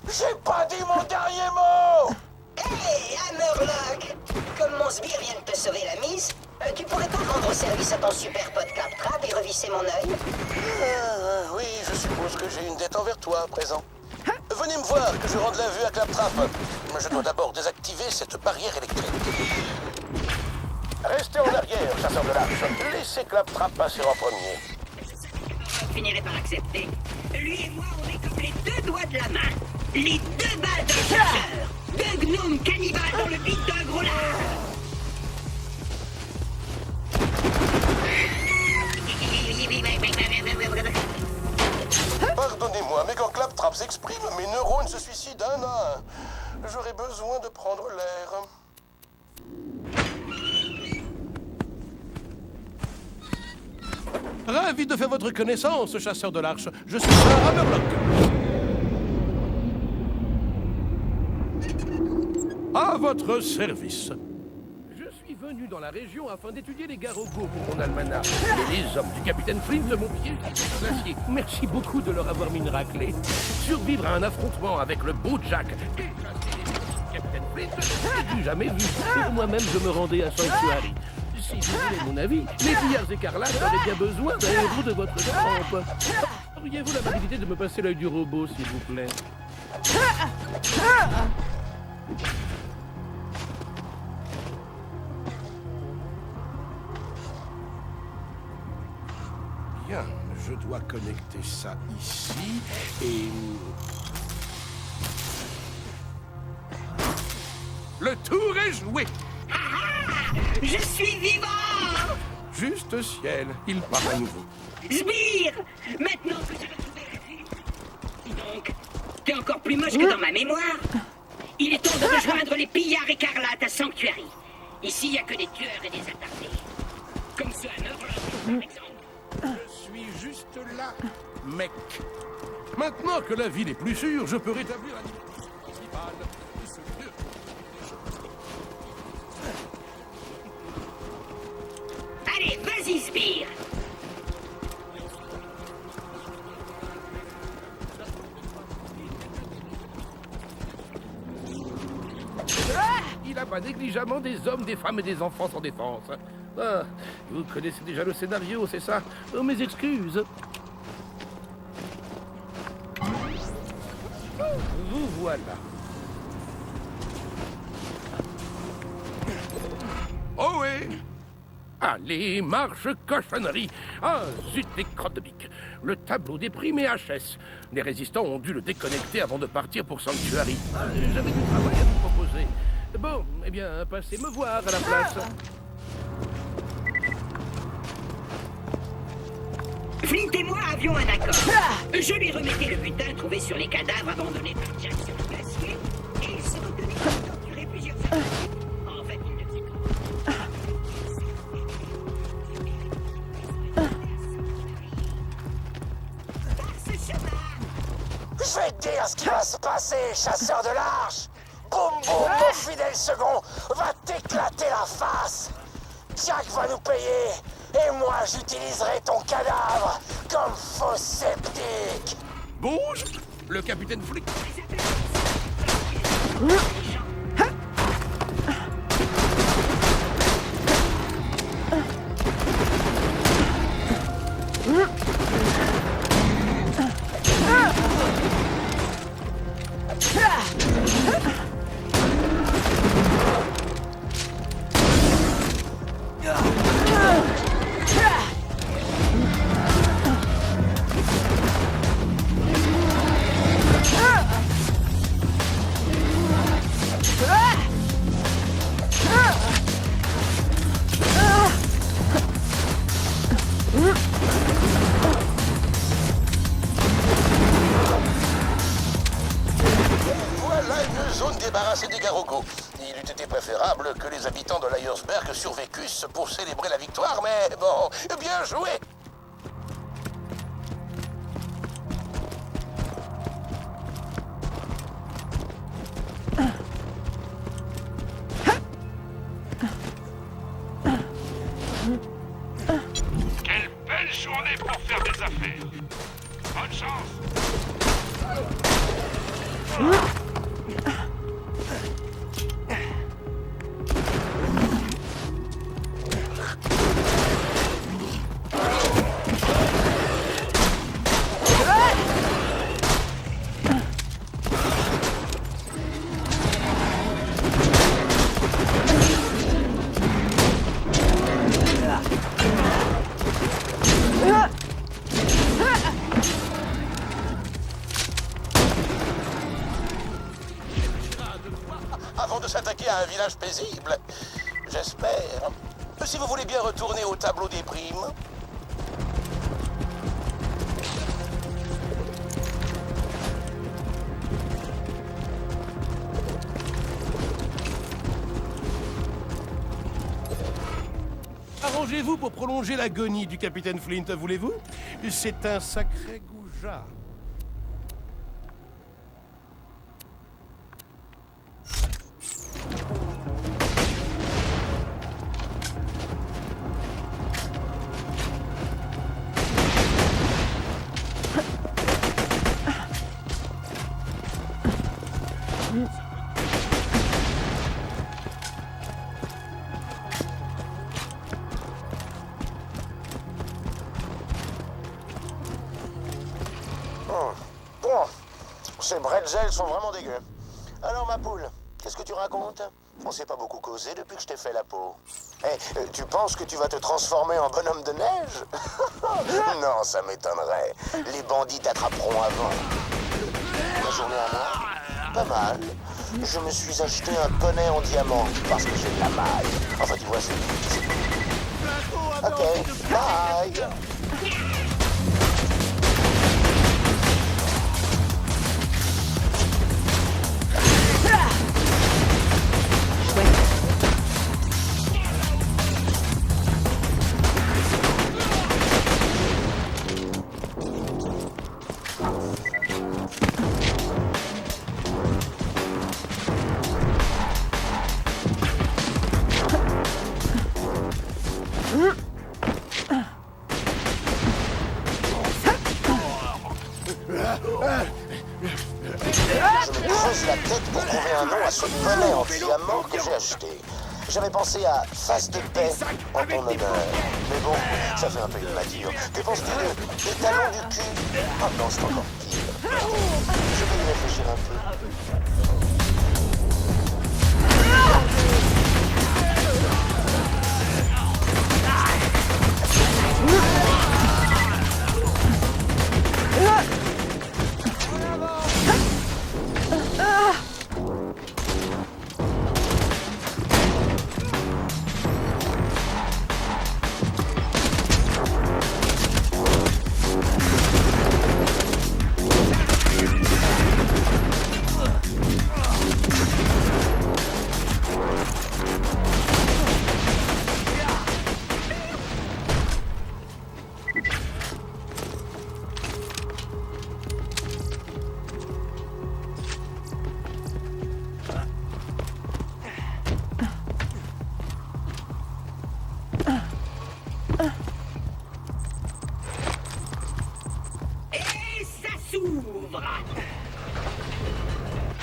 J'ai pas dit mon dernier mot! Hé, Hammerlock! Comme mon sbire vient de te sauver la mise, tu pourrais pas rendre service à ton super pote Claptrap et revisser mon œil? Oui, je suppose que j'ai une dette envers toi à présent. Venez me voir que je rende la vue à Claptrap. Mais je dois d'abord désactiver cette barrière électrique. Restez en arrière, chasseur de l'arche. Laissez Claptrap passer en premier. Je finirai par accepter. Lui et moi, on est comme les deux doigts de la main. Les deux balles d'un chercheur. Deux gnomes cannibales dans le bide d'un gros lard. Pardonnez-moi, mais quand Claptrap s'exprime, mes neurones se suicident un à un. J'aurais besoin de prendre l'air. Ravi de faire votre connaissance, chasseur de l'arche. Je suis Sir Hammerlock. À votre service. Je suis venu dans la région afin d'étudier les garogos pour mon almanach. Et les hommes du capitaine Flint m'ont piégé sur le glacier. Merci beaucoup de leur avoir mis une raclée. Survivre à un affrontement avec le beau Jack et chasser les capitaine Flint, je n'ai jamais vu. Et moi-même, je me rendais à Sanctuary. Si vous voulez mon avis, les pillards écarlates auraient bien besoin d'un héros de votre trempe. Auriez-vous l'amabilité de me passer l'œil du robot, s'il vous plaît? Bien, je dois connecter ça ici et... Le tour est joué! Je suis vivant! Juste ciel, il part à nouveau. Sbire! Maintenant que j'ai retrouvé la vie. Dis donc, t'es encore plus moche que dans ma mémoire. Il est temps de rejoindre les pillards écarlates à Sanctuary. Ici, il n'y a que des tueurs et des attardés. Comme ceux à Neuvre, par exemple. Je suis juste là, mec. Maintenant que la ville est plus sûre, je peux rétablir la liberté principale de ce lieu. Allez, vas-y, Sbire! Il abat négligemment des hommes, des femmes et des enfants sans défense. Ah, vous connaissez déjà le scénario, c'est ça? Oh, mes excuses. Vous voilà. Oh oui! Allez, marche cochonnerie! Ah, zut, les crottes de bique! Le tableau déprimé HS. Les résistants ont dû le déconnecter avant de partir pour Sanctuary. Ah, j'avais du travail à vous proposer. Bon, eh bien, passez me voir à la place. Flint et moi avions un accord. Je lui remettais le butin trouvé sur les cadavres abandonnés par Jack sur le glacier, et il s'est retenu de torturer plusieurs semaines. En fait, il ne faisait que... Par ce chemin. Je vais te dire ce qui va se passer, chasseur de l'arche! Boum boum, mon fidèle second va t'éclater la face! Jack va nous payer, et moi j'utiliserai ton cadavre comme faux sceptique! Bouge! Le capitaine Flick. Voilà une zone débarrassée des garogos. Il eût été préférable que les habitants de Lyersberg survécussent pour célébrer la victoire, mais bon, bien joué! Quelle belle journée pour faire des affaires. Bonne chance. Avant de s'attaquer à un village paisible, j'espère. Si vous voulez bien retourner au tableau des primes. Arrangez-vous pour prolonger l'agonie du capitaine Flint, voulez-vous? C'est un sacré goujat. Bon, ces bretzels sont vraiment dégueux. Alors ma poule, qu'est-ce que tu racontes? On s'est pas beaucoup causé depuis que je t'ai fait la peau. Tu penses que tu vas te transformer en bonhomme de neige? Non, ça m'étonnerait. Les bandits t'attraperont avant. Ta journée à moi? Pas mal. Je me suis acheté un poney en diamant parce que j'ai de la maille. Enfin, tu vois, c'est... Ok, bye. Je me creuse la tête pour trouver un nom à ce poney en diamant que j'ai acheté. J'avais pensé à Face de paix en ton honneur. Mais bon, ça fait un peu immature. Que penses-tu des talons du cul? Oh non, c'est encore pire. Je vais y réfléchir un peu.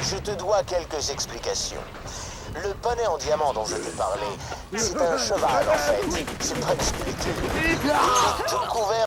Je te dois quelques explications. Le poney en diamant dont je t'ai parlé, c'est un cheval en fait. C'est pas expliqué. Il est tout couvert